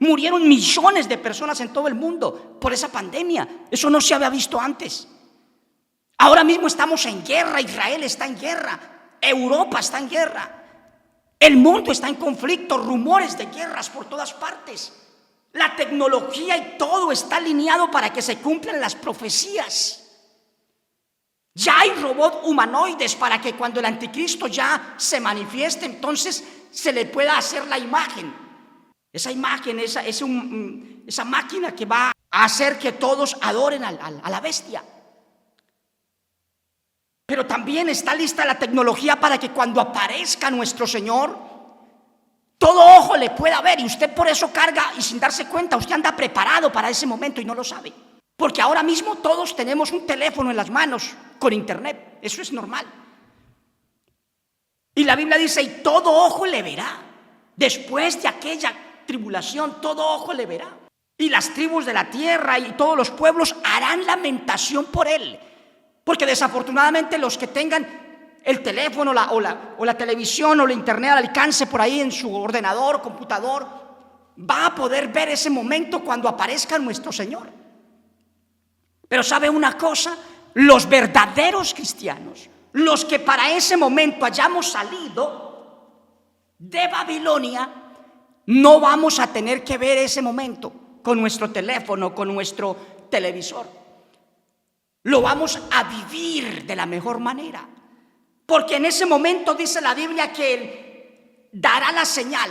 Murieron millones de personas en todo el mundo por esa pandemia. Eso no se había visto antes. Ahora mismo estamos en guerra. Israel está en guerra. Europa está en guerra. El mundo está en conflicto. Rumores de guerras por todas partes. La tecnología y todo está alineado para que se cumplan las profecías. Ya hay robots humanoides para que cuando el anticristo ya se manifieste, entonces se le pueda hacer la imagen. Esa imagen, esa máquina que va a hacer que todos adoren a la bestia. Pero también está lista la tecnología para que cuando aparezca nuestro Señor, todo ojo le pueda ver. Y usted por eso carga y sin darse cuenta, usted anda preparado para ese momento y no lo sabe. Porque ahora mismo todos tenemos un teléfono en las manos con internet. Eso es normal. Y la Biblia dice, y todo ojo le verá. Después de aquella tribulación, todo ojo le verá. Y las tribus de la tierra y todos los pueblos harán lamentación por él. Porque desafortunadamente los que tengan el teléfono o la televisión o la internet al alcance por ahí en su ordenador, computador, va a poder ver ese momento cuando aparezca nuestro Señor. Pero ¿sabe una cosa? Los verdaderos cristianos, los que para ese momento hayamos salido de Babilonia, no vamos a tener que ver ese momento con nuestro teléfono, con nuestro televisor. Lo vamos a vivir de la mejor manera. Porque en ese momento dice la Biblia que Él dará la señal,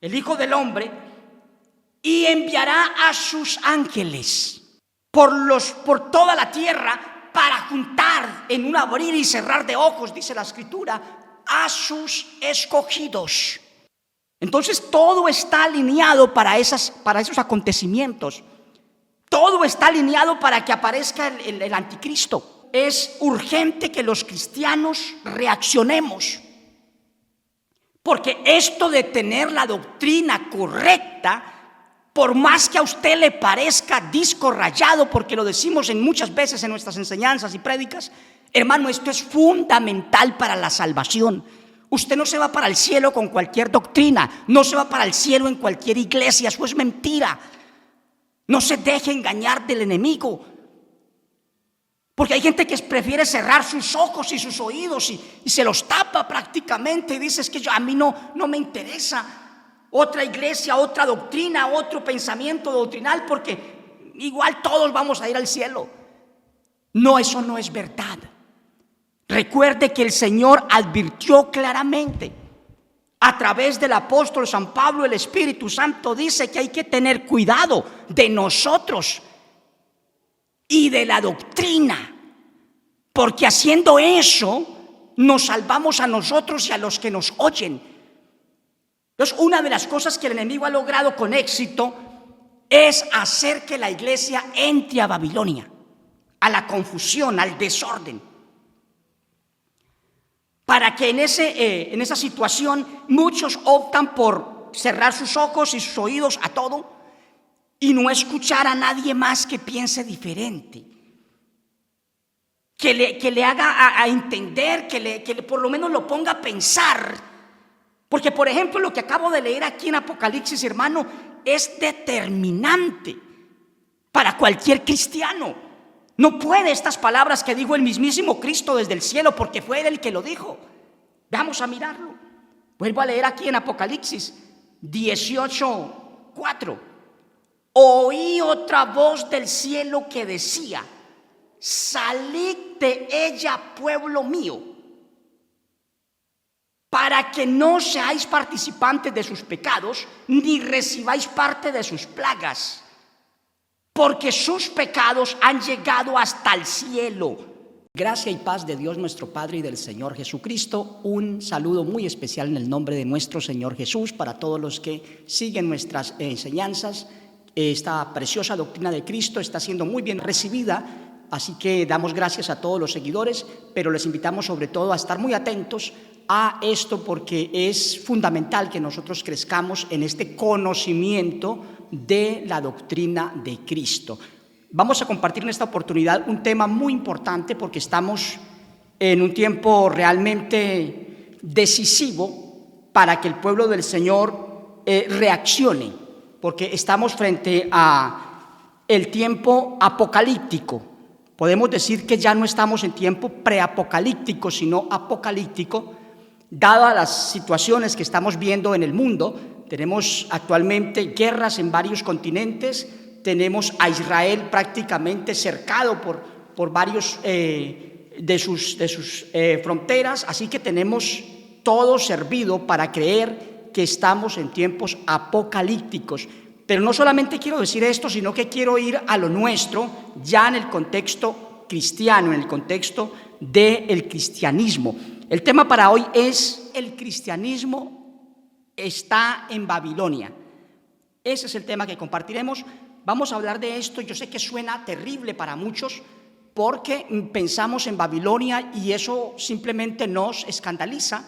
el Hijo del Hombre, y enviará a sus ángeles por toda la tierra para juntar en un abrir y cerrar de ojos, dice la Escritura, a sus escogidos. Entonces todo está alineado para esos acontecimientos. Todo está alineado para que aparezca el anticristo. Es urgente que los cristianos reaccionemos. Porque esto de tener la doctrina correcta, por más que a usted le parezca disco rayado, porque lo decimos muchas veces en nuestras enseñanzas y prédicas, hermano, esto es fundamental para la salvación. Usted no se va para el cielo con cualquier doctrina, no se va para el cielo en cualquier iglesia, eso es mentira. No se deje engañar del enemigo. Porque hay gente que prefiere cerrar sus ojos y sus oídos y se los tapa prácticamente y dice, es que a mí no me interesa otra iglesia, otra doctrina, otro pensamiento doctrinal, porque igual todos vamos a ir al cielo. No, eso no es verdad. Recuerde que el Señor advirtió claramente a través del apóstol San Pablo, el Espíritu Santo dice que hay que tener cuidado de nosotros y de la doctrina, porque haciendo eso nos salvamos a nosotros y a los que nos oyen. Entonces, una de las cosas que el enemigo ha logrado con éxito es hacer que la iglesia entre a Babilonia, a la confusión, al desorden. Para que en esa situación muchos optan por cerrar sus ojos y sus oídos a todo y no escuchar a nadie más que piense diferente, que le haga a entender, que por lo menos lo ponga a pensar. Porque, por ejemplo, lo que acabo de leer aquí en Apocalipsis, hermano, es determinante para cualquier cristiano. No puede estas palabras que dijo el mismísimo Cristo desde el cielo, porque fue Él el que lo dijo. Vamos a mirarlo. Vuelvo a leer aquí en Apocalipsis 18:4. Oí otra voz del cielo que decía: salid de ella, pueblo mío, para que no seáis participantes de sus pecados, ni recibáis parte de sus plagas, porque sus pecados han llegado hasta el cielo. Gracia y paz de Dios nuestro Padre y del Señor Jesucristo. Un saludo muy especial en el nombre de nuestro Señor Jesús para todos los que siguen nuestras enseñanzas. Esta preciosa doctrina de Cristo está siendo muy bien recibida, así que damos gracias a todos los seguidores, pero les invitamos sobre todo a estar muy atentos a esto, porque es fundamental que nosotros crezcamos en este conocimiento de la doctrina de Cristo. Vamos a compartir en esta oportunidad un tema muy importante, porque estamos en un tiempo realmente decisivo para que el pueblo del Señor reaccione porque estamos frente a el tiempo apocalíptico. Podemos decir que ya no estamos en tiempo preapocalíptico, sino apocalíptico, dadas las situaciones que estamos viendo en el mundo. Tenemos actualmente guerras en varios continentes, tenemos a Israel prácticamente cercado por varios de sus fronteras, así que tenemos todo servido para creer que estamos en tiempos apocalípticos. Pero no solamente quiero decir esto, sino que quiero ir a lo nuestro, ya en el contexto cristiano, en el contexto del cristianismo. El tema para hoy es: el cristianismo está en Babilonia. Ese es el tema que compartiremos. Vamos a hablar de esto. Yo sé que suena terrible para muchos porque pensamos en Babilonia y eso simplemente nos escandaliza,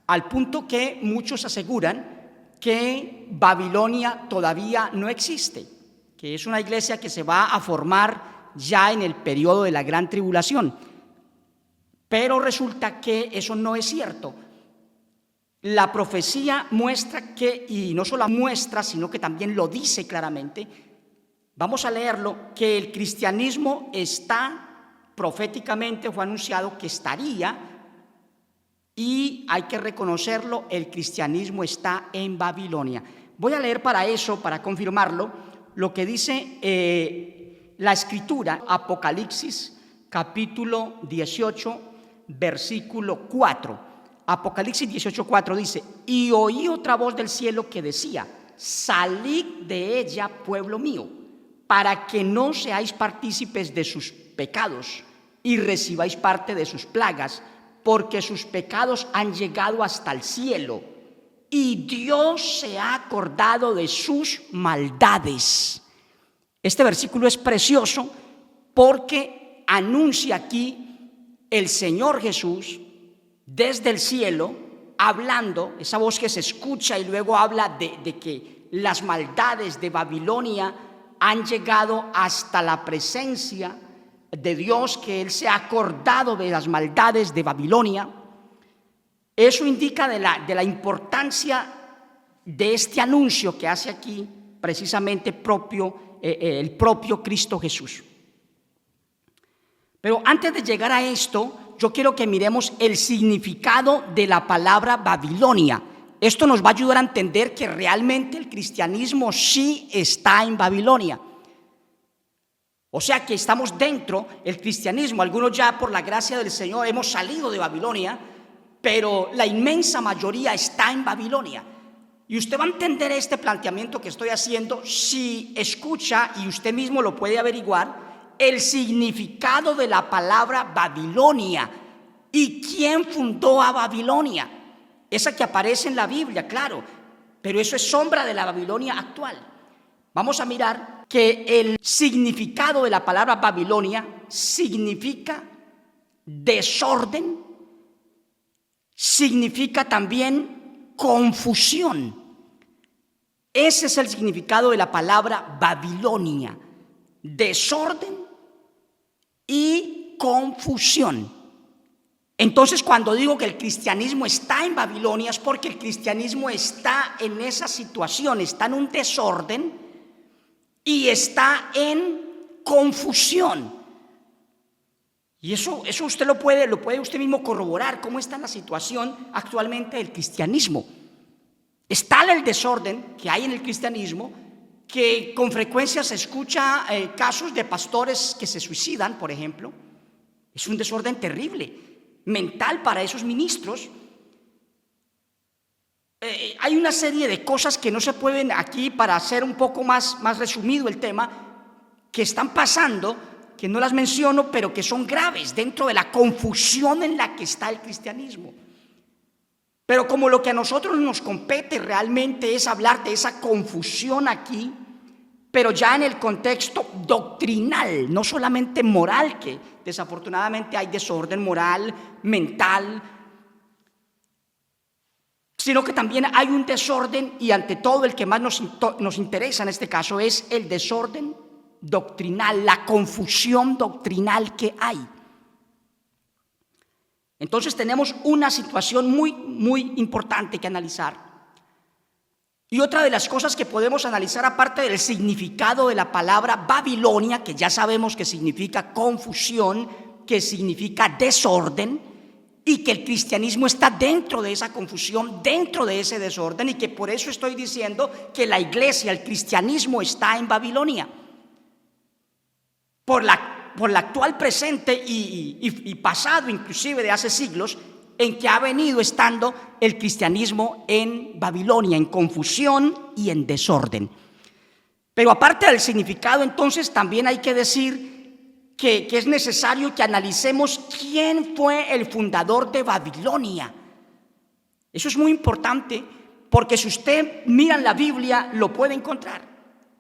al punto que muchos aseguran que Babilonia todavía no existe, que es una iglesia que se va a formar ya en el periodo de la gran tribulación. Pero resulta que eso no es cierto. La profecía muestra que, y no solo muestra, sino que también lo dice claramente, vamos a leerlo, que el cristianismo está, proféticamente fue anunciado que estaría, y hay que reconocerlo, el cristianismo está en Babilonia. Voy a leer para eso, para confirmarlo, lo que dice la Escritura, Apocalipsis, capítulo 18, versículo 4. Apocalipsis 18:4 dice: y oí otra voz del cielo que decía: salid de ella, pueblo mío, para que no seáis partícipes de sus pecados y recibáis parte de sus plagas, porque sus pecados han llegado hasta el cielo y Dios se ha acordado de sus maldades. Este versículo es precioso porque anuncia aquí el Señor Jesús desde el cielo, hablando, esa voz que se escucha y luego habla de que las maldades de Babilonia han llegado hasta la presencia de Dios, que Él se ha acordado de las maldades de Babilonia. Eso indica de la importancia de este anuncio que hace aquí precisamente el propio Cristo Jesús. Pero antes de llegar a esto, yo quiero que miremos el significado de la palabra Babilonia. Esto nos va a ayudar a entender que realmente el cristianismo sí está en Babilonia. O sea que estamos dentro del cristianismo. Algunos ya por la gracia del Señor hemos salido de Babilonia, pero la inmensa mayoría está en Babilonia. Y usted va a entender este planteamiento que estoy haciendo si escucha, y usted mismo lo puede averiguar, el significado de la palabra Babilonia y quién fundó a Babilonia. Esa que aparece en la Biblia, claro, pero eso es sombra de la Babilonia actual. Vamos a mirar que el significado de la palabra Babilonia significa desorden, significa también confusión. Ese es el significado de la palabra Babilonia: desorden y confusión. Entonces, cuando digo que el cristianismo está en Babilonia, es porque el cristianismo está en esa situación, está en un desorden y está en confusión. Y eso usted lo puede usted mismo corroborar, cómo está la situación actualmente del cristianismo. Es tal el desorden que hay en el cristianismo que con frecuencia se escucha casos de pastores que se suicidan, por ejemplo. Es un desorden terrible, mental para esos ministros. Hay una serie de cosas que no se pueden aquí, para hacer un poco más resumido el tema, que están pasando, que no las menciono, pero que son graves dentro de la confusión en la que está el cristianismo. Pero como lo que a nosotros nos compete realmente es hablar de esa confusión aquí, pero ya en el contexto doctrinal, no solamente moral, que desafortunadamente hay desorden moral, mental, sino que también hay un desorden, y ante todo el que más nos interesa en este caso es el desorden doctrinal, la confusión doctrinal que hay. Entonces tenemos una situación muy importante que analizar, Y otra de las cosas que podemos analizar, aparte del significado de la palabra Babilonia, que ya sabemos que significa confusión, que significa desorden, y que el cristianismo está dentro de esa confusión, dentro de ese desorden, y que por eso estoy diciendo que la iglesia, el cristianismo está en Babilonia. Por la actual presente y pasado, inclusive de hace siglos, en que ha venido estando el cristianismo en Babilonia, en confusión y en desorden. Pero aparte del significado, entonces también hay que decir que es necesario que analicemos quién fue el fundador de Babilonia. Eso es muy importante, porque si usted mira en la Biblia, lo puede encontrar.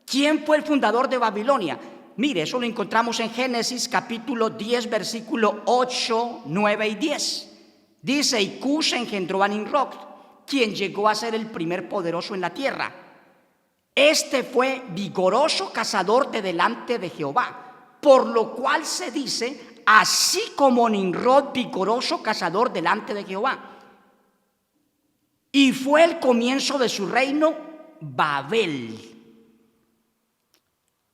¿Quién fue el fundador de Babilonia? Mire, eso lo encontramos en Génesis capítulo 10, versículo 8, 9 y 10. Dice: y Cush engendró a Nimrod, quien llegó a ser el primer poderoso en la tierra. Este fue vigoroso cazador de delante de Jehová, por lo cual se dice: así como Nimrod, vigoroso cazador delante de Jehová. Y fue el comienzo de su reino Babel.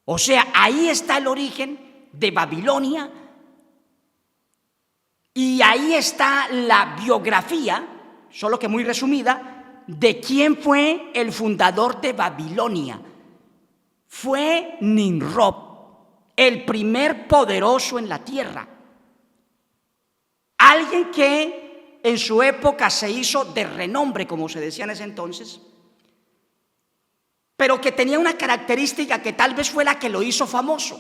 O sea, ahí está el origen de Babilonia. Y ahí está la biografía, solo que muy resumida, de quién fue el fundador de Babilonia. Fue Nimrod, el primer poderoso en la tierra. Alguien que en su época se hizo de renombre, como se decía en ese entonces, pero que tenía una característica que tal vez fue la que lo hizo famoso,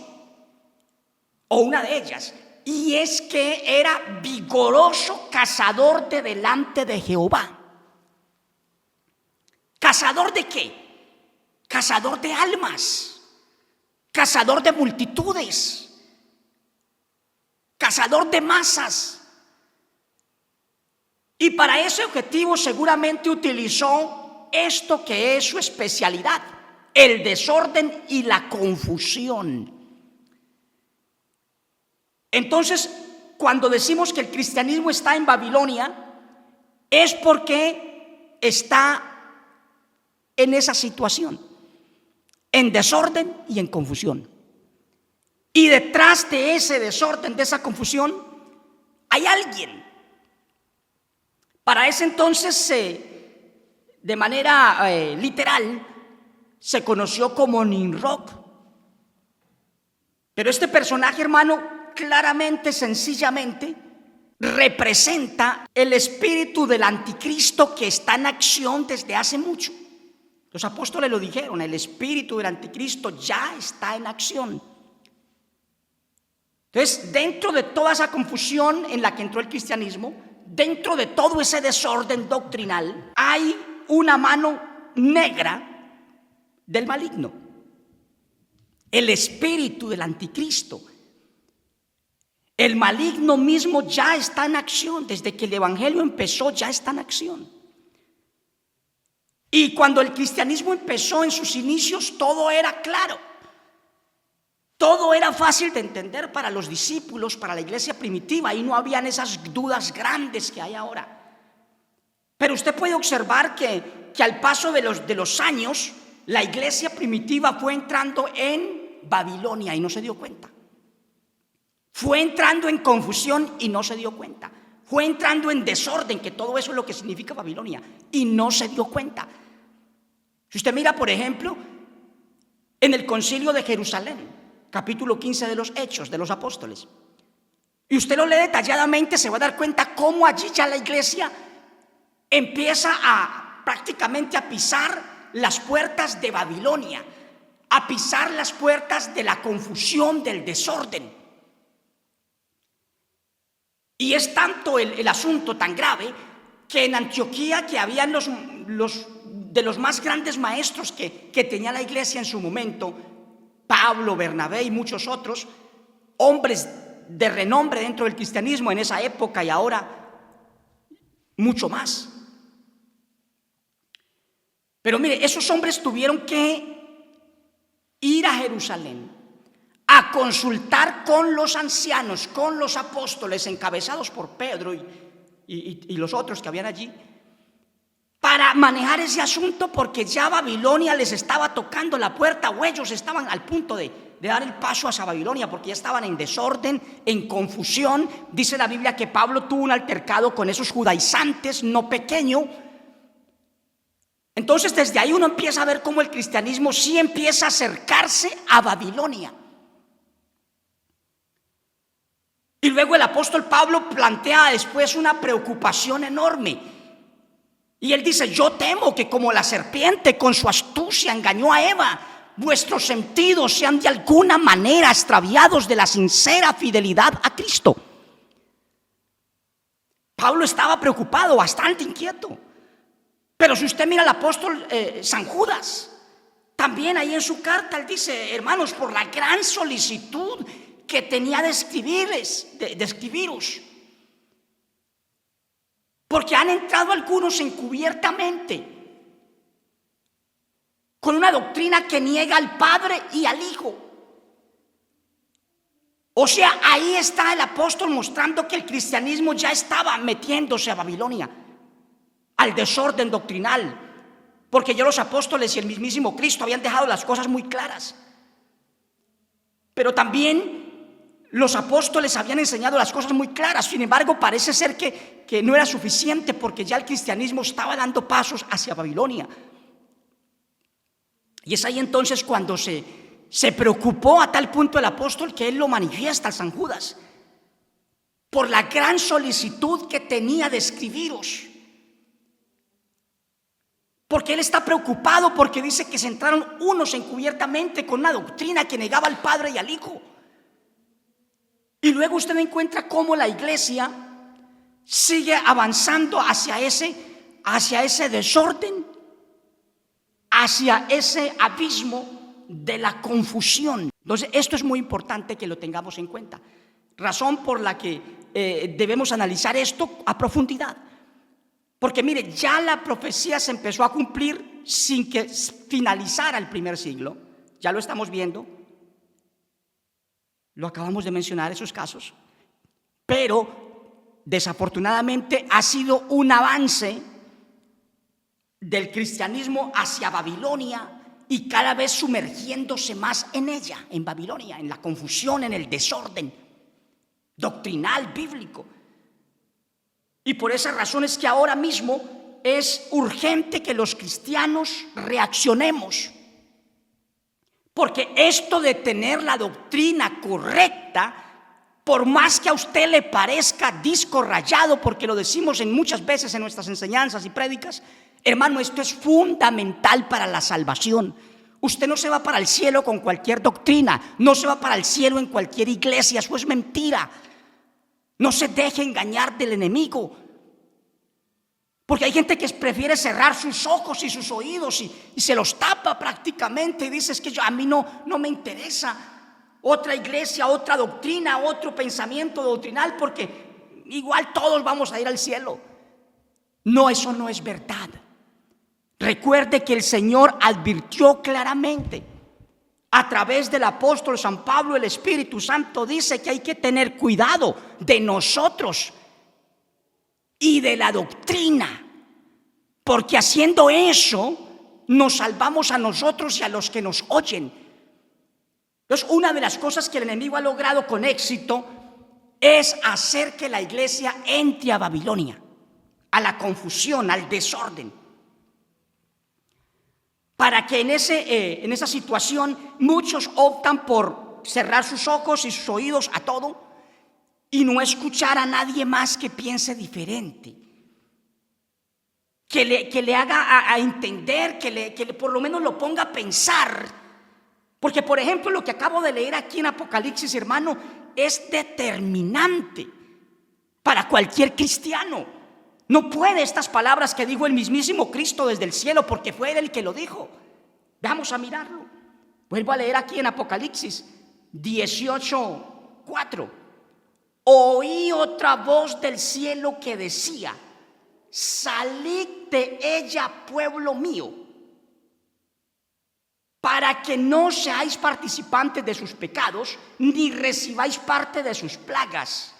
o una de ellas. Y es que era vigoroso cazador de delante de Jehová. ¿Cazador de qué? Cazador de almas, cazador de multitudes, cazador de masas. Y para ese objetivo seguramente utilizó esto que es su especialidad: el desorden y la confusión. Entonces, cuando decimos que el cristianismo está en Babilonia, es porque está en esa situación, en desorden y en confusión. Y detrás de ese desorden, de esa confusión, hay alguien. Para ese entonces, de manera literal, se conoció como Nimrod. Pero este personaje, hermano, claramente, sencillamente, representa el espíritu del anticristo que está en acción desde hace mucho. Los apóstoles lo dijeron: el espíritu del anticristo ya está en acción. Entonces, dentro de toda esa confusión en la que entró el cristianismo, dentro de todo ese desorden doctrinal, hay una mano negra del maligno, el espíritu del anticristo. El maligno mismo ya está en acción. Desde que el evangelio empezó, ya está en acción. Y cuando el cristianismo empezó en sus inicios, todo era claro. Todo era fácil de entender para los discípulos, para la iglesia primitiva. Y no habían esas dudas grandes que hay ahora. Pero usted puede observar que al paso de los años, la iglesia primitiva fue entrando en Babilonia y no se dio cuenta. Fue entrando en confusión y no se dio cuenta. Fue entrando en desorden, que todo eso es lo que significa Babilonia, y no se dio cuenta. Si usted mira, por ejemplo, en el Concilio de Jerusalén, capítulo 15 de los Hechos de los Apóstoles, y usted lo lee detalladamente, se va a dar cuenta cómo allí ya la iglesia empieza prácticamente a pisar las puertas de Babilonia, a pisar las puertas de la confusión, del desorden. Y es tanto el asunto tan grave que en Antioquía, que habían de los más grandes maestros que tenía la iglesia en su momento, Pablo, Bernabé y muchos otros, hombres de renombre dentro del cristianismo en esa época y ahora mucho más. Pero mire, esos hombres tuvieron que ir a Jerusalén a consultar con los ancianos, con los apóstoles encabezados por Pedro y los otros que habían allí, para manejar ese asunto, porque ya Babilonia les estaba tocando la puerta, o ellos estaban al punto de dar el paso hacia Babilonia, porque ya estaban en desorden, en confusión. Dice la Biblia que Pablo tuvo un altercado con esos judaizantes, no pequeño. Entonces desde ahí uno empieza a ver cómo el cristianismo sí empieza a acercarse a Babilonia. Y luego el apóstol Pablo plantea después una preocupación enorme. Y él dice: yo temo que como la serpiente con su astucia engañó a Eva, vuestros sentidos sean de alguna manera extraviados de la sincera fidelidad a Cristo. Pablo estaba preocupado, bastante inquieto. Pero si usted mira al apóstol San Judas, también ahí en su carta él dice: hermanos, por la gran solicitud que tenía de escribiros, porque han entrado algunos encubiertamente con una doctrina que niega al Padre y al Hijo. O sea, ahí está el apóstol mostrando que el cristianismo ya estaba metiéndose a Babilonia, al desorden doctrinal, porque ya los apóstoles y el mismísimo Cristo habían dejado las cosas muy claras. Pero también los apóstoles habían enseñado las cosas muy claras. Sin embargo, parece ser que no era suficiente, porque ya el cristianismo estaba dando pasos hacia Babilonia. Y es ahí entonces cuando se preocupó a tal punto el apóstol que él lo manifiesta al San Judas: por la gran solicitud que tenía de escribiros. Porque él está preocupado, porque dice que se entraron unos encubiertamente con una doctrina que negaba al Padre y al Hijo. Y luego usted encuentra cómo la iglesia sigue avanzando hacia ese desorden, hacia ese abismo de la confusión. Entonces, esto es muy importante que lo tengamos en cuenta. Razón por la que debemos analizar esto a profundidad. Porque mire, ya la profecía se empezó a cumplir sin que finalizara el primer siglo. Ya lo estamos viendo. Lo acabamos de mencionar, esos casos. Pero desafortunadamente ha sido un avance del cristianismo hacia Babilonia, y cada vez sumergiéndose más en ella, en Babilonia, en la confusión, en el desorden doctrinal, bíblico. Y por esa razón es que ahora mismo es urgente que los cristianos reaccionemos. Porque esto de tener la doctrina correcta, por más que a usted le parezca disco rayado, porque lo decimos muchas veces en nuestras enseñanzas y prédicas, hermano, esto es fundamental para la salvación. Usted no se va para el cielo con cualquier doctrina, no se va para el cielo en cualquier iglesia, eso es mentira. No se deje engañar del enemigo. Porque hay gente que prefiere cerrar sus ojos y sus oídos y se los tapa prácticamente, y dice: es que a mí no me interesa otra iglesia, otra doctrina, otro pensamiento doctrinal, porque igual todos vamos a ir al cielo. No, eso no es verdad. Recuerde que el Señor advirtió claramente a través del apóstol San Pablo. El Espíritu Santo dice que hay que tener cuidado de nosotros y de la doctrina, porque haciendo eso nos salvamos a nosotros y a los que nos oyen. Entonces, una de las cosas que el enemigo ha logrado con éxito es hacer que la iglesia entre a Babilonia, a la confusión, al desorden, para que en esa situación muchos optan por cerrar sus ojos y sus oídos a todo y no escuchar a nadie más que piense diferente, que le haga a entender, que por lo menos lo ponga a pensar. Porque, por ejemplo, lo que acabo de leer aquí en Apocalipsis, hermano, es determinante para cualquier cristiano. No puede estas palabras que dijo el mismísimo Cristo desde el cielo, porque fue él el que lo dijo. Vamos a mirarlo. Vuelvo a leer aquí en Apocalipsis 18:4. Oí otra voz del cielo que decía: salid de ella, pueblo mío, para que no seáis participantes de sus pecados, ni recibáis parte de sus plagas,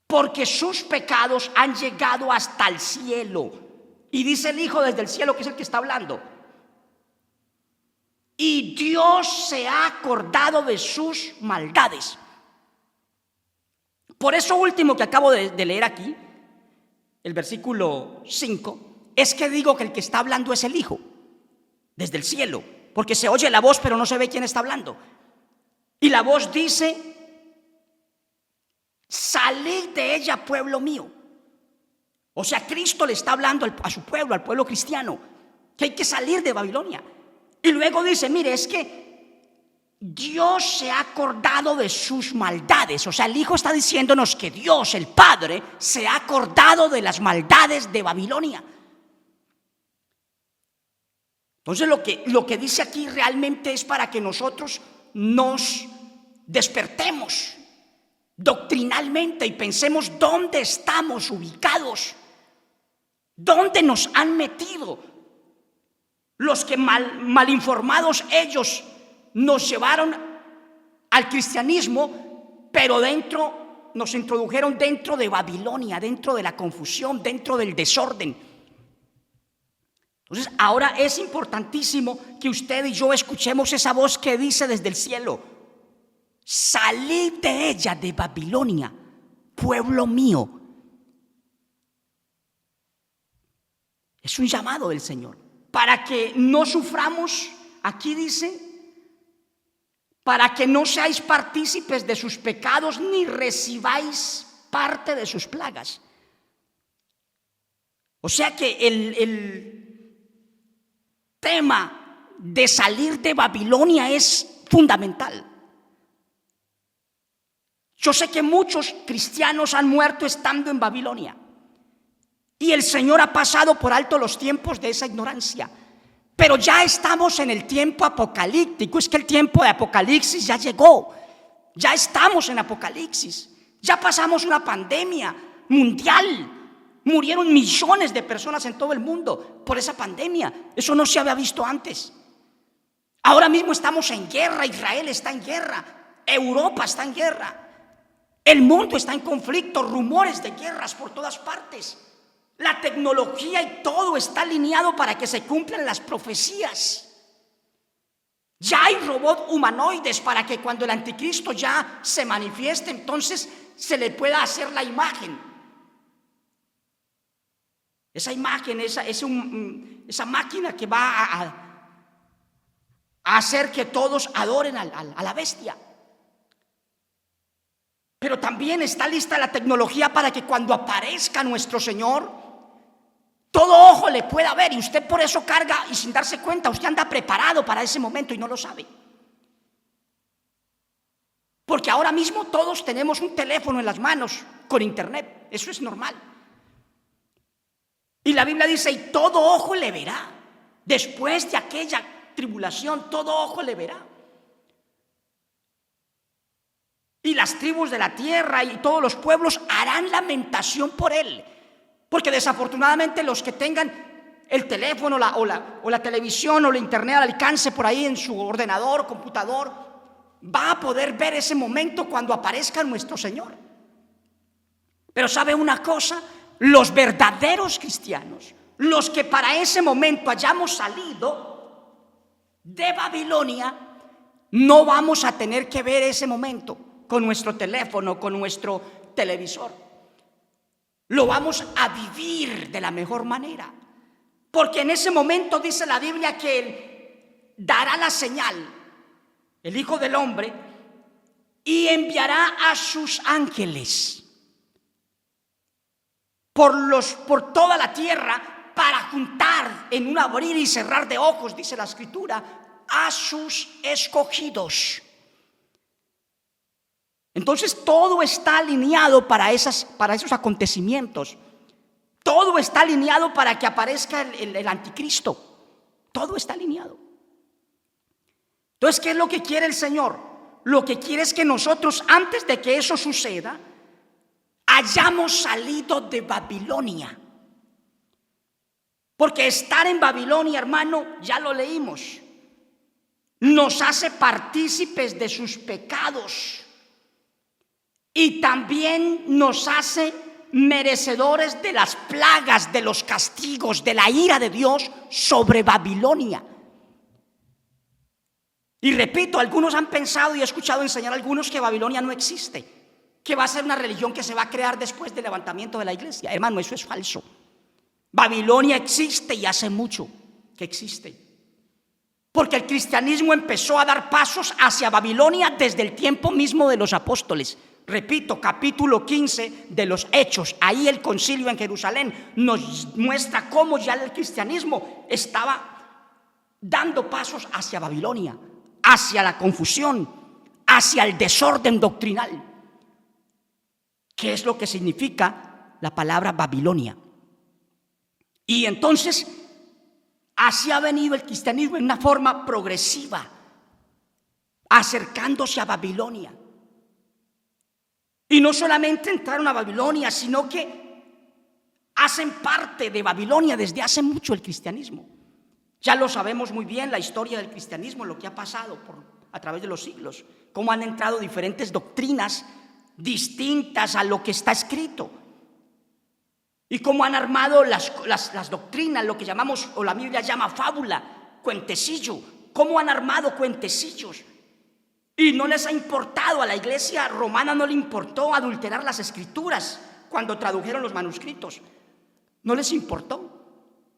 porque sus pecados han llegado hasta el cielo, Y dice el Hijo desde el cielo, que es el que está hablando. Y Dios se ha acordado de sus maldades. Por eso último que acabo de leer aquí, el versículo 5, es que digo que el que está hablando es el Hijo, desde el cielo, porque se oye la voz pero no se ve quién está hablando. Y la voz dice: salid de ella, pueblo mío. O sea, Cristo le está hablando a su pueblo, al pueblo cristiano, que hay que salir de Babilonia. Y luego dice: mire, es que Dios se ha acordado de sus maldades. O sea, el Hijo está diciéndonos que Dios, el Padre, se ha acordado de las maldades de Babilonia. Entonces lo que dice aquí realmente es para que nosotros nos despertemos doctrinalmente y pensemos dónde estamos ubicados, dónde nos han metido los que mal informados ellos nos llevaron al cristianismo, pero nos introdujeron dentro de Babilonia, dentro de la confusión, dentro del desorden. Entonces ahora es importantísimo que usted y yo escuchemos esa voz que dice desde el cielo: salid de ella, de Babilonia, pueblo mío. Es un llamado del Señor para que no suframos. Aquí dice: para que no seáis partícipes de sus pecados ni recibáis parte de sus plagas. O sea que el tema de salir de Babilonia es fundamental. Yo sé que muchos cristianos han muerto estando en Babilonia, y el Señor ha pasado por alto los tiempos de esa ignorancia. Pero ya estamos en el tiempo apocalíptico. Es que el tiempo de Apocalipsis ya llegó. Ya estamos en Apocalipsis. Ya pasamos una pandemia mundial. Murieron millones de personas en todo el mundo por esa pandemia. Eso no se había visto antes. Ahora mismo estamos en guerra. Israel está en guerra. Europa está en guerra. El mundo está en conflicto. Rumores de guerras por todas partes. La tecnología y todo está alineado para que se cumplan las profecías. Ya hay robots humanoides para que cuando el anticristo ya se manifieste, entonces se le pueda hacer la imagen. Esa imagen, esa máquina que va a hacer que todos adoren a la bestia. Pero también está lista la tecnología para que cuando aparezca nuestro Señor, todo ojo le pueda ver, y usted por eso carga, y sin darse cuenta usted anda preparado para ese momento y no lo sabe. Porque ahora mismo todos tenemos un teléfono en las manos con internet. Eso es normal. Y la Biblia dice: y todo ojo le verá. Después de aquella tribulación, todo ojo le verá. Y las tribus de la tierra y todos los pueblos harán lamentación por él. Porque desafortunadamente los que tengan el teléfono o la televisión o la internet al alcance por ahí en su ordenador, computador, va a poder ver ese momento cuando aparezca nuestro Señor. Pero ¿sabe una cosa? Los verdaderos cristianos, los que para ese momento hayamos salido de Babilonia, no vamos a tener que ver ese momento con nuestro teléfono, con nuestro televisor. Lo vamos a vivir de la mejor manera. Porque en ese momento dice la Biblia que Él dará la señal, el Hijo del Hombre, y enviará a sus ángeles por toda la tierra para juntar en un abrir y cerrar de ojos, dice la Escritura, a sus escogidos. Entonces todo está alineado para esos acontecimientos. Todo está alineado para que aparezca el anticristo. Todo está alineado. Entonces, ¿qué es lo que quiere el Señor? Lo que quiere es que nosotros, antes de que eso suceda, hayamos salido de Babilonia. Porque estar en Babilonia, hermano, ya lo leímos, nos hace partícipes de sus pecados. Y también nos hace merecedores de las plagas, de los castigos, de la ira de Dios sobre Babilonia. Y repito, algunos han pensado y he escuchado enseñar a algunos que Babilonia no existe, que va a ser una religión que se va a crear después del levantamiento de la iglesia. Hermano, eso es falso. Babilonia existe y hace mucho que existe. Porque el cristianismo empezó a dar pasos hacia Babilonia desde el tiempo mismo de los apóstoles. Repito, capítulo 15 de los Hechos, ahí el concilio en Jerusalén nos muestra cómo ya el cristianismo estaba dando pasos hacia Babilonia, hacia la confusión, hacia el desorden doctrinal. ¿Qué es lo que significa la palabra Babilonia? Y entonces, así ha venido el cristianismo en una forma progresiva, acercándose a Babilonia. Y no solamente entraron a Babilonia, sino que hacen parte de Babilonia desde hace mucho el cristianismo. Ya lo sabemos muy bien, la historia del cristianismo, lo que ha pasado a través de los siglos, cómo han entrado diferentes doctrinas distintas a lo que está escrito. Y cómo han armado las doctrinas, lo que llamamos, o la Biblia llama fábula, cuentecillo. Cómo han armado cuentecillos. Y no les ha importado, a la iglesia romana no le importó adulterar las escrituras cuando tradujeron los manuscritos. No les importó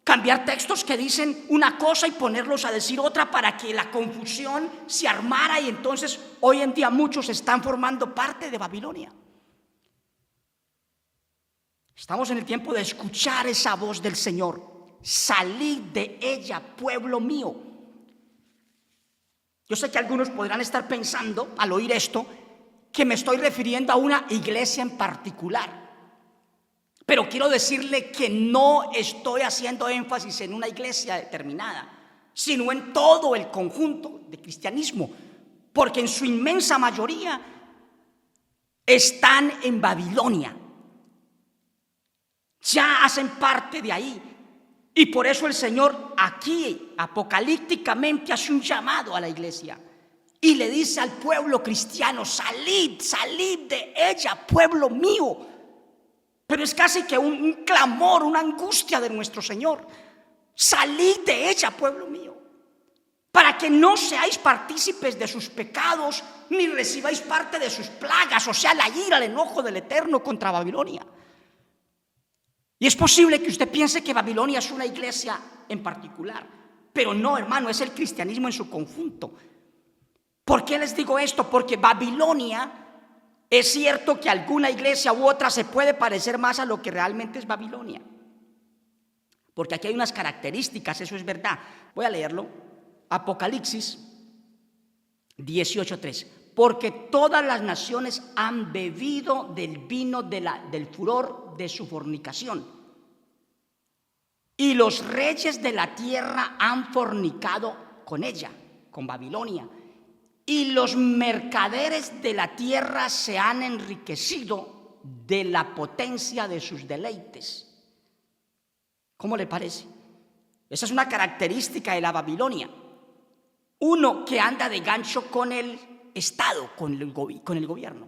cambiar textos que dicen una cosa y ponerlos a decir otra para que la confusión se armara. Y entonces hoy en día muchos están formando parte de Babilonia. Estamos en el tiempo de escuchar esa voz del Señor. Salid de ella, pueblo mío. Yo sé que algunos podrán estar pensando al oír esto que me estoy refiriendo a una iglesia en particular. Pero quiero decirle que no estoy haciendo énfasis en una iglesia determinada, sino en todo el conjunto de cristianismo, porque en su inmensa mayoría están en Babilonia. Ya hacen parte de ahí. Y por eso el Señor aquí apocalípticamente hace un llamado a la iglesia y le dice al pueblo cristiano: salid, salid de ella, pueblo mío. Pero es casi que un clamor, una angustia de nuestro Señor: salid de ella, pueblo mío, para que no seáis partícipes de sus pecados ni recibáis parte de sus plagas, o sea, la ira, el enojo del Eterno contra Babilonia. Y es posible que usted piense que Babilonia es una iglesia en particular, pero no, hermano, es el cristianismo en su conjunto. ¿Por qué les digo esto? Porque Babilonia, es cierto que alguna iglesia u otra se puede parecer más a lo que realmente es Babilonia, porque aquí hay unas características, eso es verdad. Voy a leerlo. Apocalipsis 18:3. Porque todas las naciones han bebido del vino del furor de su fornicación, y los reyes de la tierra han fornicado con ella, con Babilonia, y los mercaderes de la tierra se han enriquecido de la potencia de sus deleites. ¿Cómo le parece? Esa es una característica de la Babilonia. Uno que anda de gancho con el Estado, con el gobierno.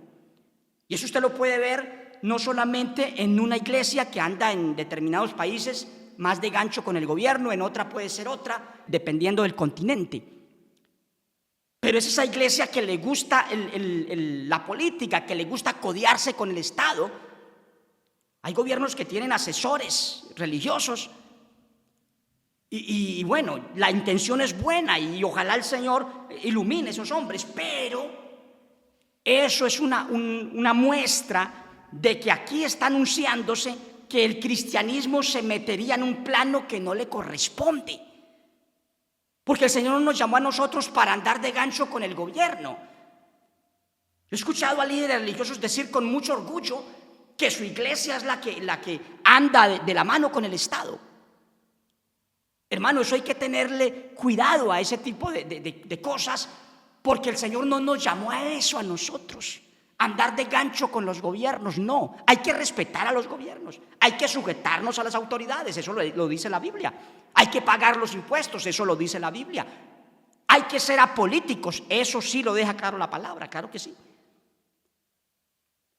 Y eso usted lo puede ver no solamente en una iglesia que anda en determinados países más de gancho con el gobierno, en otra puede ser otra, dependiendo del continente. Pero es esa iglesia que le gusta la política, que le gusta codearse con el Estado. Hay gobiernos que tienen asesores religiosos y bueno, la intención es buena y ojalá el Señor ilumine a esos hombres, pero eso es una muestra de que aquí está anunciándose que el cristianismo se metería en un plano que no le corresponde, porque el Señor no nos llamó a nosotros para andar de gancho con el gobierno. He escuchado a líderes religiosos decir con mucho orgullo que su iglesia es la que anda de la mano con el Estado. Hermano, eso hay que tenerle cuidado a ese tipo de cosas, porque el Señor no nos llamó a eso a nosotros, andar de gancho con los gobiernos. No, hay que respetar a los gobiernos, hay que sujetarnos a las autoridades, eso lo dice la Biblia. Hay que pagar los impuestos, eso lo dice la Biblia. Hay que ser apolíticos, eso sí lo deja claro la palabra, claro que sí.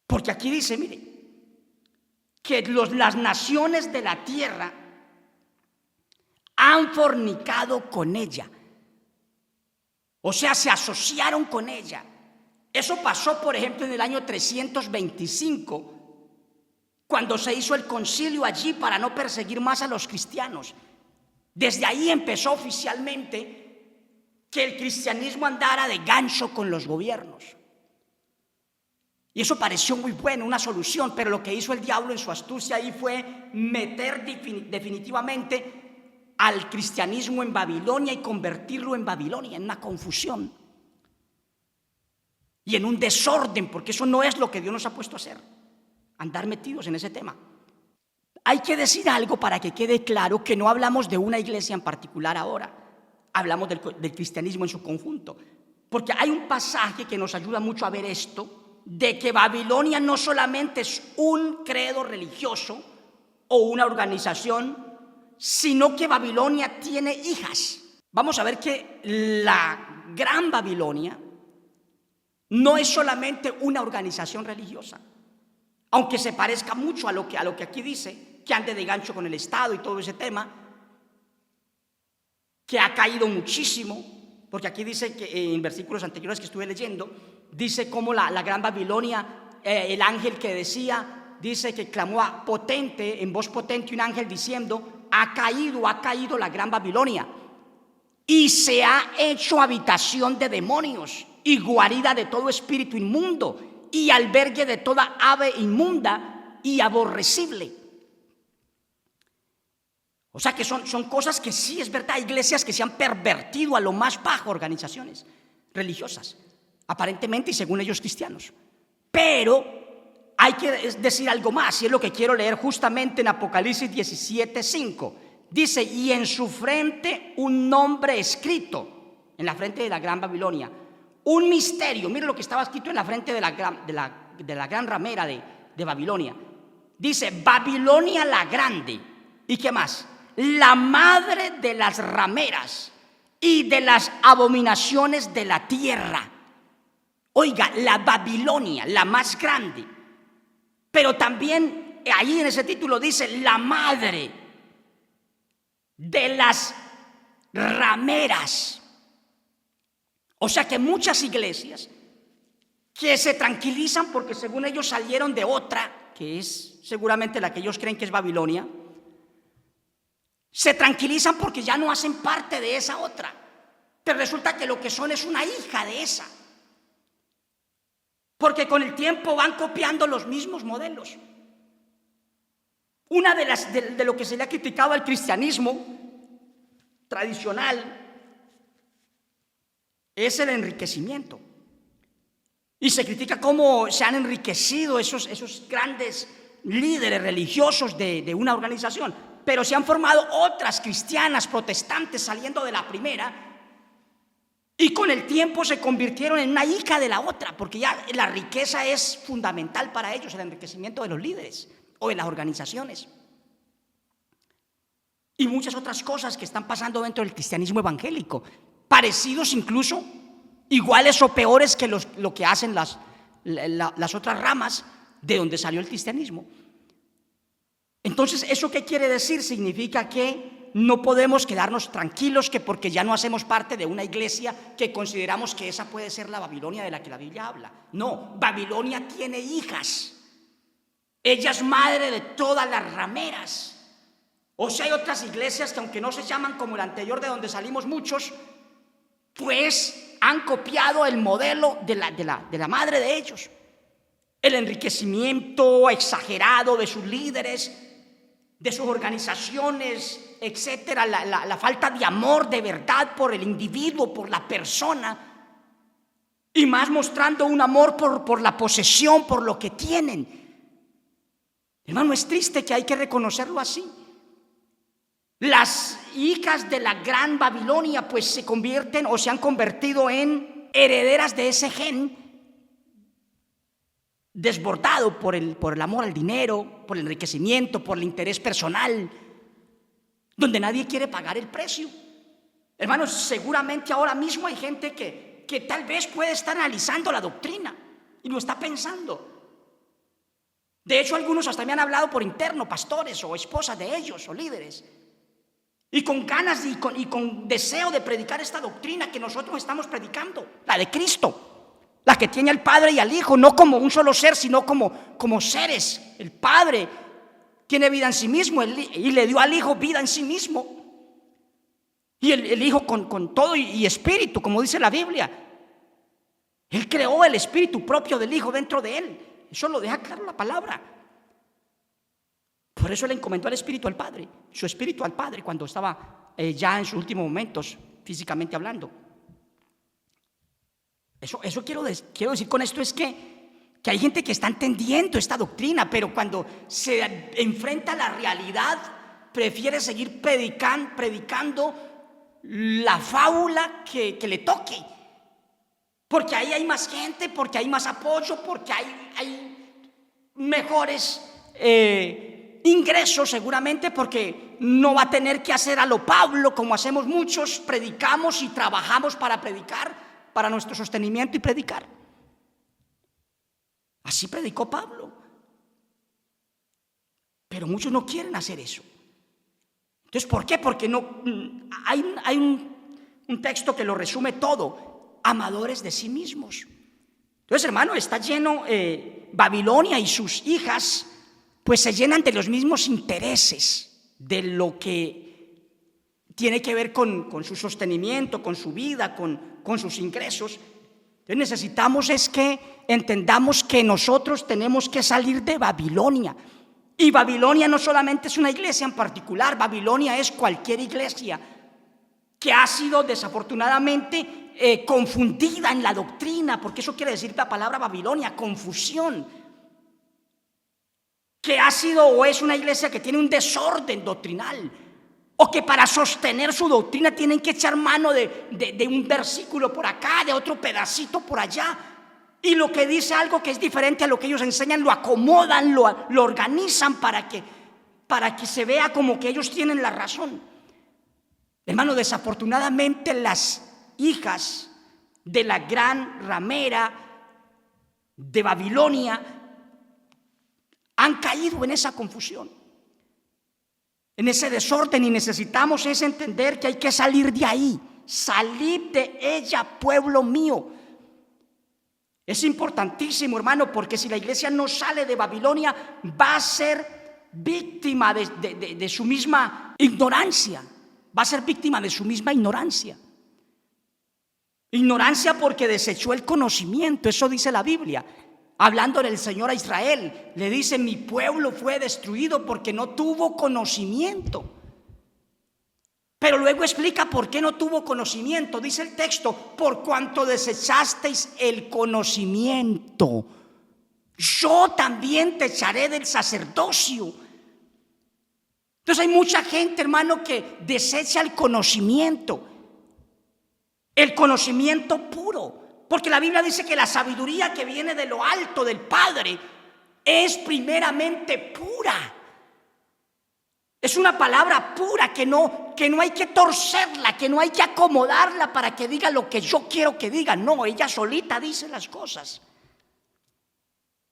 Porque aquí dice, mire, que las naciones de la tierra han fornicado con ella. O sea, se asociaron con ella. Eso pasó, por ejemplo, en el año 325, cuando se hizo el concilio allí para no perseguir más a los cristianos. Desde ahí empezó oficialmente que el cristianismo andara de gancho con los gobiernos. Y eso pareció muy bueno, una solución, pero lo que hizo el diablo en su astucia ahí fue meter definitivamente al cristianismo en Babilonia y convertirlo en Babilonia, en una confusión y en un desorden, porque eso no es lo que Dios nos ha puesto a hacer, andar metidos en ese tema. Hay que decir algo para que quede claro que no hablamos de una iglesia en particular ahora, hablamos del cristianismo en su conjunto, porque hay un pasaje que nos ayuda mucho a ver esto, de que Babilonia no solamente es un credo religioso o una organización, sino que Babilonia tiene hijas. Vamos a ver que la Gran Babilonia no es solamente una organización religiosa, aunque se parezca mucho a lo que aquí dice, que ande de gancho con el Estado y todo ese tema, que ha caído muchísimo, porque aquí dice que en versículos anteriores que estuve leyendo, dice cómo la Gran Babilonia, el ángel que decía, dice que clamó en voz potente un ángel diciendo: ha caído la Gran Babilonia y se ha hecho habitación de demonios y guarida de todo espíritu inmundo y albergue de toda ave inmunda y aborrecible. O sea que son cosas que sí es verdad, iglesias que se han pervertido a lo más bajo, organizaciones religiosas, aparentemente y según ellos cristianos. Pero hay que decir algo más, y es lo que quiero leer justamente en Apocalipsis 17:5. Dice: y en su frente un nombre escrito, en la frente de la Gran Babilonia, un misterio. Mire lo que estaba escrito en la frente de la gran ramera de Babilonia. Dice: Babilonia la grande. ¿Y qué más? La madre de las rameras y de las abominaciones de la tierra. Oiga, la Babilonia, la más grande. Pero también ahí en ese título dice: la madre de las rameras. O sea que muchas iglesias que se tranquilizan porque según ellos salieron de otra, que es seguramente la que ellos creen que es Babilonia, se tranquilizan porque ya no hacen parte de esa otra, pero resulta que lo que son es una hija de esa, porque con el tiempo van copiando los mismos modelos. Una de lo que se le ha criticado al cristianismo tradicional es el enriquecimiento, y se critica cómo se han enriquecido esos grandes líderes religiosos de una organización, pero se han formado otras cristianas protestantes saliendo de la primera, y con el tiempo se convirtieron en una hija de la otra, porque ya la riqueza es fundamental para ellos, el enriquecimiento de los líderes o de las organizaciones. Y muchas otras cosas que están pasando dentro del cristianismo evangélico, parecidos incluso, iguales o peores que lo que hacen las otras ramas de donde salió el cristianismo. Entonces, ¿eso qué quiere decir? Significa que no podemos quedarnos tranquilos que porque ya no hacemos parte de una iglesia que consideramos que esa puede ser la Babilonia de la que la Biblia habla. No, Babilonia tiene hijas. Ella es madre de todas las rameras. O sea, hay otras iglesias que, aunque no se llaman como la anterior de donde salimos muchos, pues han copiado el modelo de la madre de ellos. El enriquecimiento exagerado de sus líderes, de sus organizaciones, etcétera, la falta de amor de verdad por el individuo, por la persona, y más mostrando un amor por la posesión, por lo que tienen. Hermano, es triste que hay que reconocerlo así. Las hijas de la Gran Babilonia pues se convierten o se han convertido en herederas de ese gen desbordado por el amor al dinero, por el enriquecimiento, por el interés personal, donde nadie quiere pagar el precio. Hermanos, seguramente ahora mismo hay gente que tal vez puede estar analizando la doctrina y lo está pensando. De hecho, algunos hasta me han hablado por interno, pastores o esposas de ellos o líderes, y con ganas y con deseo de predicar esta doctrina que nosotros estamos predicando, la de Cristo, la que tiene al Padre y al Hijo, no como un solo ser, sino como seres. El Padre tiene vida en sí mismo y le dio al Hijo vida en sí mismo. Y el Hijo con todo y espíritu, como dice la Biblia. Él creó el espíritu propio del Hijo dentro de él. Eso lo deja claro la palabra. Por eso le encomendó el espíritu al Padre, su espíritu al Padre, cuando estaba ya en sus últimos momentos, físicamente hablando. Eso quiero decir con esto es que hay gente que está entendiendo esta doctrina, pero cuando se enfrenta a la realidad, prefiere seguir predicando la fábula que le toque. Porque ahí hay más gente, porque hay más apoyo, porque hay mejores ingresos seguramente, porque no va a tener que hacer a lo Pablo como hacemos muchos, predicamos y trabajamos para predicar, para nuestro sostenimiento y predicar. Así predicó Pablo. Pero muchos no quieren hacer eso. Entonces, ¿por qué? Porque no hay un texto que lo resume todo: amadores de sí mismos. Entonces, hermano, está lleno Babilonia y sus hijas, pues se llenan de los mismos intereses, de lo que tiene que ver con su sostenimiento, con su vida, con sus ingresos. Entonces necesitamos es que entendamos que nosotros tenemos que salir de Babilonia. Y Babilonia no solamente es una iglesia en particular, Babilonia es cualquier iglesia que ha sido desafortunadamente confundida en la doctrina, porque eso quiere decir la palabra Babilonia, confusión. Que ha sido o es una iglesia que tiene un desorden doctrinal, o que para sostener su doctrina tienen que echar mano de un versículo por acá, de otro pedacito por allá, y lo que dice algo que es diferente a lo que ellos enseñan lo acomodan, lo organizan para que se vea como que ellos tienen la razón. Hermano, desafortunadamente las hijas de la gran ramera de Babilonia han caído en esa confusión, en ese desorden, y necesitamos es entender que hay que salir de ahí. Salid de ella, pueblo mío. Es importantísimo, hermano, porque si la iglesia no sale de Babilonia, va a ser víctima de su misma ignorancia. Va a ser víctima de su misma ignorancia. Ignorancia porque desechó el conocimiento, eso dice la Biblia. Hablando del Señor a Israel, le dice: mi pueblo fue destruido porque no tuvo conocimiento. Pero luego explica por qué no tuvo conocimiento. Dice el texto: por cuanto desechasteis el conocimiento, yo también te echaré del sacerdocio. Entonces hay mucha gente, hermano, que desecha el conocimiento puro. Porque la Biblia dice que la sabiduría que viene de lo alto del Padre es primeramente pura. Es una palabra pura que no hay que torcerla, que no hay que acomodarla para que diga lo que yo quiero que diga. No, ella solita dice las cosas.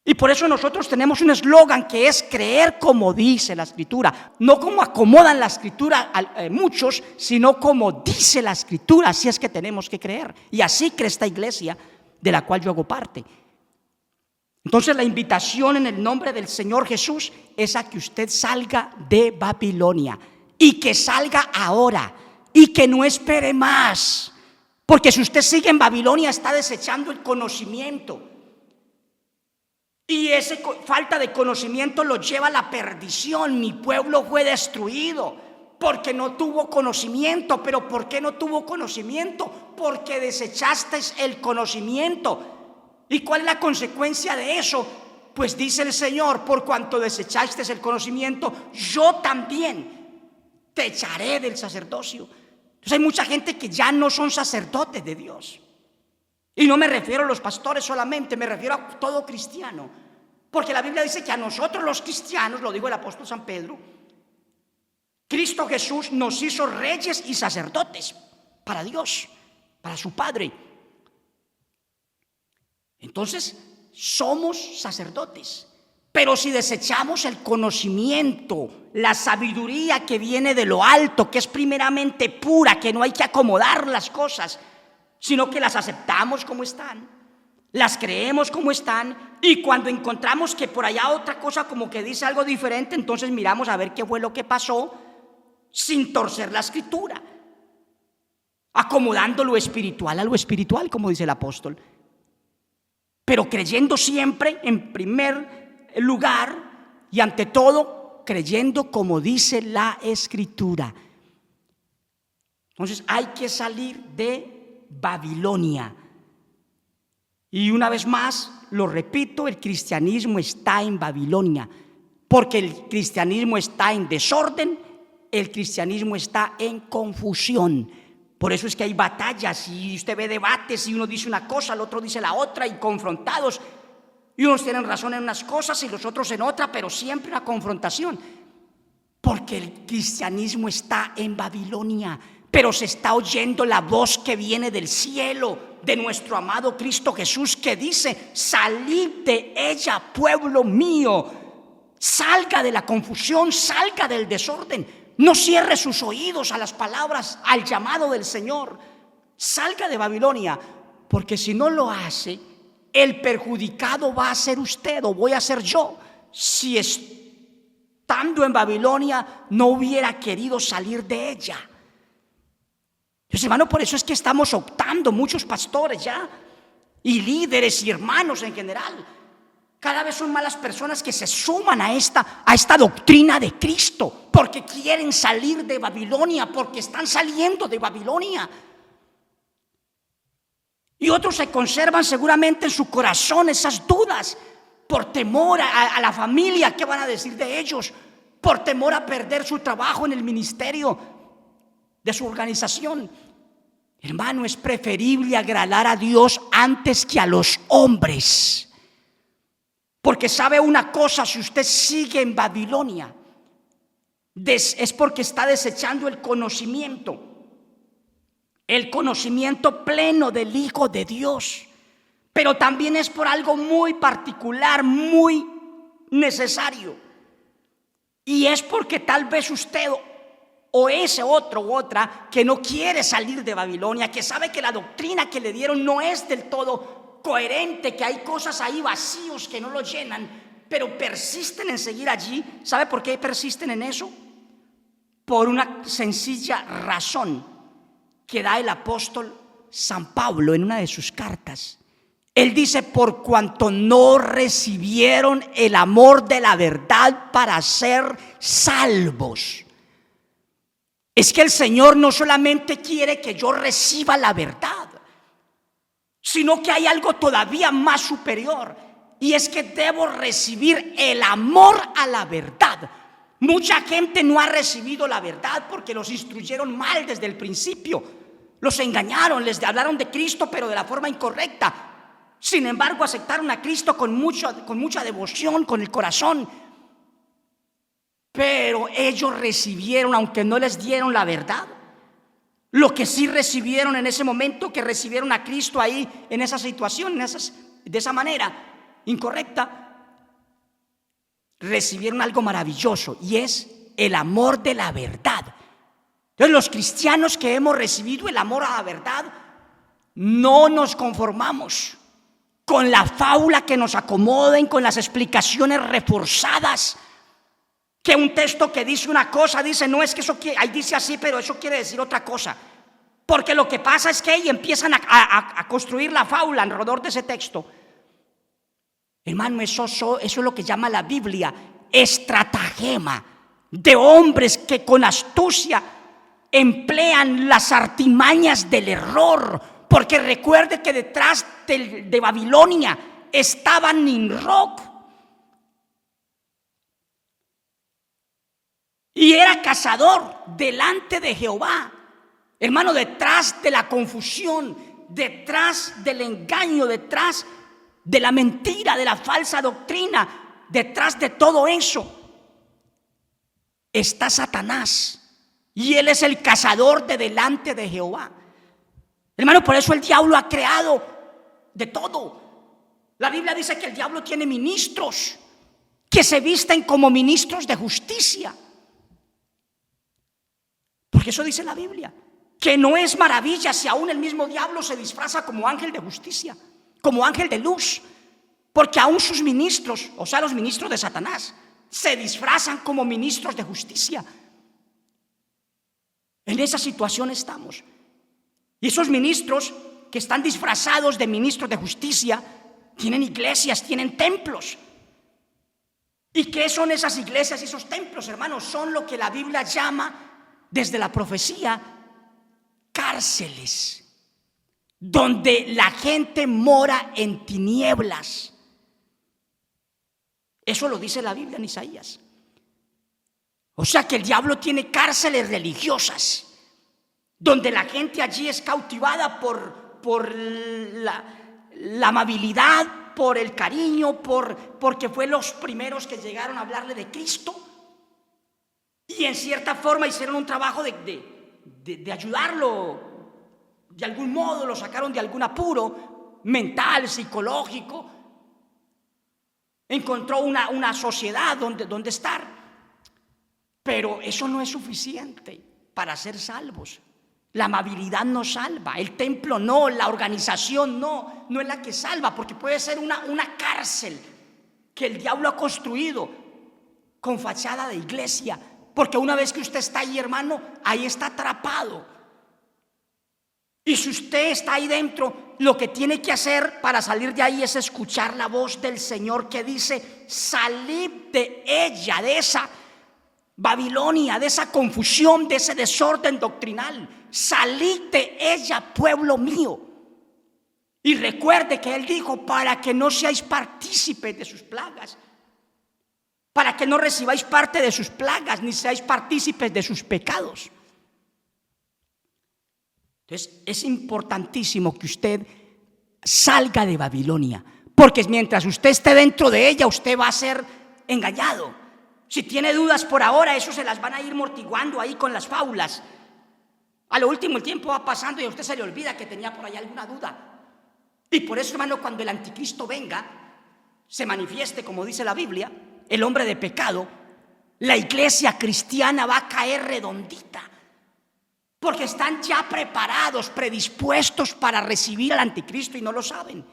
Y por eso nosotros tenemos un eslogan que es creer como dice la Escritura. No como acomodan la Escritura muchos, sino como dice la Escritura. Así es que tenemos que creer. Y así cree esta iglesia de la cual yo hago parte. Entonces la invitación en el nombre del Señor Jesús es a que usted salga de Babilonia. Y que salga ahora. Y que no espere más. Porque si usted sigue en Babilonia está desechando el conocimiento. Y esa falta de conocimiento lo lleva a la perdición. Mi pueblo fue destruido porque no tuvo conocimiento. ¿Pero por qué no tuvo conocimiento? Porque desechaste el conocimiento. ¿Y cuál es la consecuencia de eso? Pues dice el Señor: por cuanto desechaste el conocimiento, yo también te echaré del sacerdocio. Entonces hay mucha gente que ya no son sacerdotes de Dios. Y no me refiero a los pastores solamente, me refiero a todo cristiano. Porque la Biblia dice que a nosotros los cristianos, lo dijo el apóstol San Pedro, Cristo Jesús nos hizo reyes y sacerdotes para Dios, para su Padre. Entonces, somos sacerdotes. Pero si desechamos el conocimiento, la sabiduría que viene de lo alto, que es primeramente pura, que no hay que acomodar las cosas, sino que las aceptamos como están, las creemos como están, y cuando encontramos que por allá otra cosa como que dice algo diferente, entonces miramos a ver qué fue lo que pasó, sin torcer la escritura, acomodando lo espiritual a lo espiritual, como dice el apóstol, pero creyendo siempre en primer lugar y ante todo creyendo como dice la escritura. Entonces hay que salir de Babilonia. Y una vez más, lo repito, el cristianismo está en Babilonia, porque el cristianismo está en desorden, el cristianismo está en confusión. Por eso es que hay batallas y usted ve debates y uno dice una cosa, el otro dice la otra, y confrontados. Y unos tienen razón en unas cosas y los otros en otra, pero siempre una confrontación. Porque el cristianismo está en Babilonia, pero se está oyendo la voz que viene del cielo, de nuestro amado Cristo Jesús, que dice: salid de ella, pueblo mío. Salga de la confusión, salga del desorden. No cierre sus oídos a las palabras, al llamado del Señor. Salga de Babilonia, porque si no lo hace, el perjudicado va a ser usted o voy a ser yo, si estando en Babilonia no hubiera querido salir de ella. Entonces, hermano, por eso es que estamos optando, muchos pastores ya, y líderes y hermanos en general, cada vez son más las personas que se suman a esta doctrina de Cristo, porque quieren salir de Babilonia, porque están saliendo de Babilonia. Y otros se conservan seguramente en su corazón esas dudas por temor a la familia, ¿qué van a decir de ellos? Por temor a perder su trabajo en el ministerio de su organización. Hermano, es preferible agradar a Dios antes que a los hombres. Porque sabe una cosa, si usted sigue en Babilonia, es porque está desechando el conocimiento pleno del Hijo de Dios, pero también es por algo muy particular, muy necesario, y es porque tal vez usted o ese otro u otra que no quiere salir de Babilonia, que sabe que la doctrina que le dieron no es del todo coherente, que hay cosas ahí vacíos que no lo llenan, pero persisten en seguir allí. ¿Sabe por qué persisten en eso? Por una sencilla razón que da el apóstol San Pablo en una de sus cartas. Él dice: por cuanto no recibieron el amor de la verdad para ser salvos. Es que el Señor no solamente quiere que yo reciba la verdad, sino que hay algo todavía más superior, y es que debo recibir el amor a la verdad. Mucha gente no ha recibido la verdad porque los instruyeron mal desde el principio. Los engañaron, les hablaron de Cristo, pero de la forma incorrecta. Sin embargo, aceptaron a Cristo con mucha devoción, con el corazón. Pero ellos recibieron, aunque no les dieron la verdad, lo que sí recibieron en ese momento, que recibieron a Cristo ahí, en esa situación, de esa manera incorrecta, recibieron algo maravilloso, y es el amor de la verdad. Entonces, los cristianos que hemos recibido el amor a la verdad, no nos conformamos con la fábula que nos acomoden, con las explicaciones reforzadas, que un texto que dice una cosa, dice: no, es que eso ahí dice así, pero eso quiere decir otra cosa. Porque lo que pasa es que ahí empiezan a construir la fábula alrededor de ese texto. Hermano, eso es lo que llama la Biblia estratagema, de hombres que con astucia emplean las artimañas del error. Porque recuerde que detrás de Babilonia estaba Nimrod, y era cazador delante de Jehová. Hermano, detrás de la confusión, detrás del engaño, detrás de la mentira, de la falsa doctrina, detrás de todo eso está Satanás, y él es el cazador de delante de Jehová. Hermano, por eso el diablo ha creado de todo. La Biblia dice que el diablo tiene ministros, que se visten como ministros de justicia. Porque eso dice la Biblia, que no es maravilla si aún el mismo diablo se disfraza como ángel de justicia, como ángel de luz, porque aún sus ministros, o sea, los ministros de Satanás, se disfrazan como ministros de justicia. En esa situación estamos. Y esos ministros que están disfrazados de ministros de justicia tienen iglesias, tienen templos. ¿Y qué son esas iglesias y esos templos, hermanos? Son lo que la Biblia llama desde la profecía cárceles, donde la gente mora en tinieblas. Eso lo dice la Biblia en Isaías. O sea que el diablo tiene cárceles religiosas, donde la gente allí es cautivada por la amabilidad, por el cariño, porque fue los primeros que llegaron a hablarle de Cristo. Y en cierta forma hicieron un trabajo de ayudarlo. De algún modo lo sacaron de algún apuro mental, psicológico. Encontró una sociedad donde estar. Pero eso no es suficiente para ser salvos. La amabilidad no salva, el templo no, la organización no es la que salva, porque puede ser una cárcel que el diablo ha construido con fachada de iglesia, porque una vez que usted está ahí, hermano, ahí está atrapado. Y si usted está ahí dentro, lo que tiene que hacer para salir de ahí es escuchar la voz del Señor que dice: salid de ella, de esa Babilonia, de esa confusión, de ese desorden doctrinal. Salid de ella, pueblo mío. Y recuerde que Él dijo: para que no seáis partícipes de sus plagas, para que no recibáis parte de sus plagas, ni seáis partícipes de sus pecados. Entonces es importantísimo que usted salga de Babilonia, porque mientras usted esté dentro de ella, usted va a ser engañado. Si tiene dudas por ahora, eso se las van a ir mortiguando ahí con las fábulas. A lo último el tiempo va pasando y a usted se le olvida que tenía por ahí alguna duda. Y por eso, hermano, cuando el anticristo venga, se manifieste, como dice la Biblia, el hombre de pecado, la iglesia cristiana va a caer redondita, porque están ya preparados, predispuestos para recibir al anticristo y no lo saben,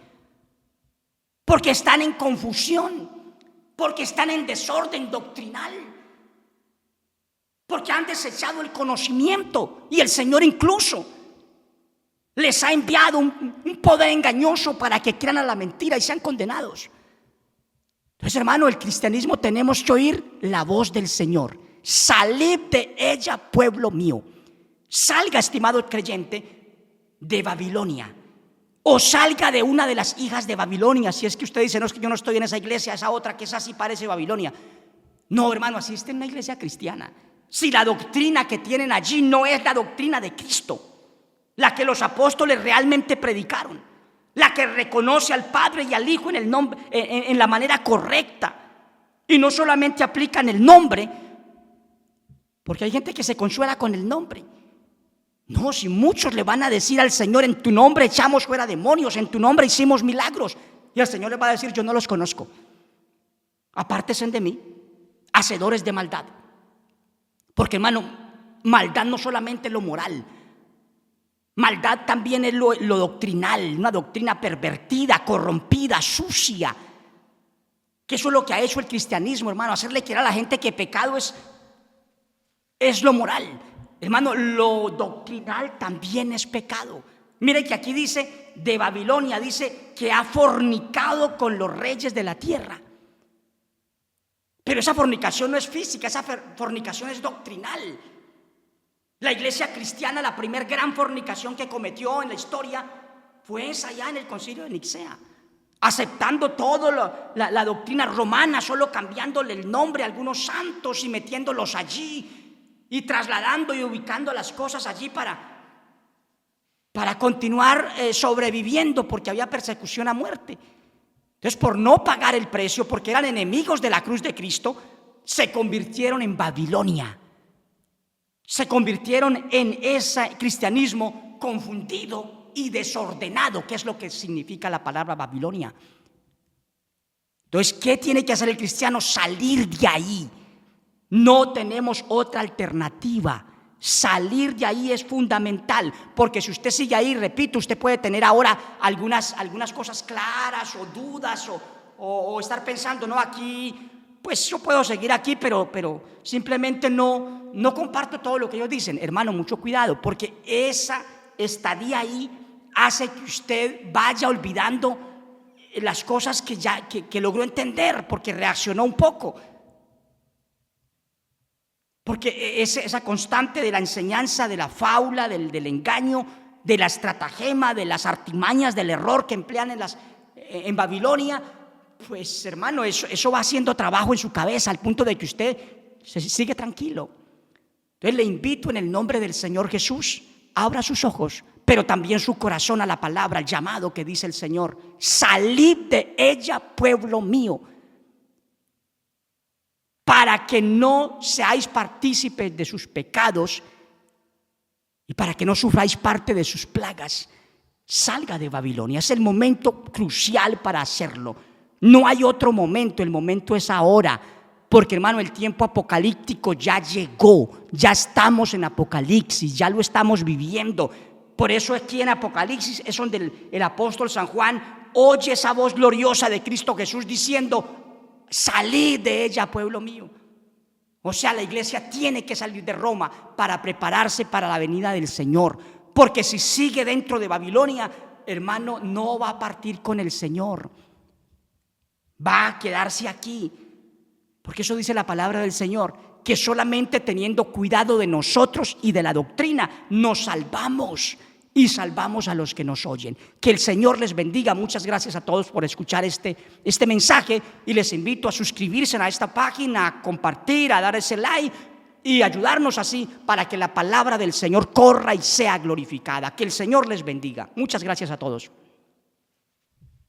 porque están en confusión, porque están en desorden doctrinal, porque han desechado el conocimiento, y el Señor incluso les ha enviado un poder engañoso para que crean a la mentira y sean condenados. Entonces, hermano, el cristianismo tenemos que oír la voz del Señor. Salid de ella, pueblo mío. Salga, estimado creyente, de Babilonia, o salga de una de las hijas de Babilonia. Si es que usted dice: no, es que yo no estoy en esa iglesia, esa otra que es así, parece Babilonia. No, hermano, así está en una iglesia cristiana. Si la doctrina que tienen allí no es la doctrina de Cristo, la que los apóstoles realmente predicaron, la que reconoce al Padre y al Hijo en el nombre, en la manera correcta, y no solamente aplican el nombre, porque hay gente que se consuela con el nombre. No, si muchos le van a decir al Señor: en tu nombre echamos fuera demonios, en tu nombre hicimos milagros, y el Señor les va a decir: yo no los conozco, apártense de mí, hacedores de maldad. Porque, hermano, maldad no solamente es lo moral, maldad también es lo doctrinal, una doctrina pervertida, corrompida, sucia, que eso es lo que ha hecho el cristianismo, hermano, hacerle creer a la gente que pecado es lo moral. Hermano, lo doctrinal también es pecado. Mire que aquí dice de Babilonia, dice que ha fornicado con los reyes de la tierra. Pero esa fornicación no es física, esa fornicación es doctrinal. La iglesia cristiana, la primer gran fornicación que cometió en la historia fue esa, allá en el concilio de Nicea, aceptando toda la doctrina romana, solo cambiándole el nombre a algunos santos y metiéndolos allí, y trasladando y ubicando las cosas allí para continuar sobreviviendo, porque había persecución a muerte. Entonces, por no pagar el precio, porque eran enemigos de la cruz de Cristo, se convirtieron en Babilonia. Se convirtieron en ese cristianismo confundido y desordenado, que es lo que significa la palabra Babilonia. Entonces, ¿qué tiene que hacer el cristiano? Salir de ahí. No tenemos otra alternativa. Salir de ahí es fundamental, porque si usted sigue ahí, repito, usted puede tener ahora algunas cosas claras o dudas o estar pensando, no, aquí, pues yo puedo seguir aquí, pero simplemente no comparto todo lo que ellos dicen. Hermano, mucho cuidado, porque esa estadía ahí hace que usted vaya olvidando las cosas que logró entender, porque reaccionó un poco. Porque esa constante de la enseñanza, de la fábula, del engaño, de la estratagema, de las artimañas, del error que emplean en Babilonia, pues hermano, eso va haciendo trabajo en su cabeza al punto de que usted se sigue tranquilo. Entonces le invito en el nombre del Señor Jesús, abra sus ojos, pero también su corazón a la palabra, al llamado que dice el Señor. Salid de ella, pueblo mío, para que no seáis partícipes de sus pecados y para que no sufráis parte de sus plagas. Salga de Babilonia, es el momento crucial para hacerlo. No hay otro momento, el momento es ahora, porque hermano, el tiempo apocalíptico ya llegó, ya estamos en Apocalipsis, ya lo estamos viviendo. Por eso aquí en Apocalipsis es donde el apóstol San Juan oye esa voz gloriosa de Cristo Jesús diciendo: salid de ella, pueblo mío. O sea, la iglesia tiene que salir de Roma para prepararse para la venida del Señor, porque si sigue dentro de Babilonia, hermano, no va a partir con el Señor, va a quedarse aquí, porque eso dice la palabra del Señor, que solamente teniendo cuidado de nosotros y de la doctrina nos salvamos y salvamos a los que nos oyen. Que el Señor les bendiga. Muchas gracias a todos por escuchar este mensaje, y les invito a suscribirse a esta página, a compartir, a dar ese like y ayudarnos así para que la palabra del Señor corra y sea glorificada. Que el Señor les bendiga. Muchas gracias a todos.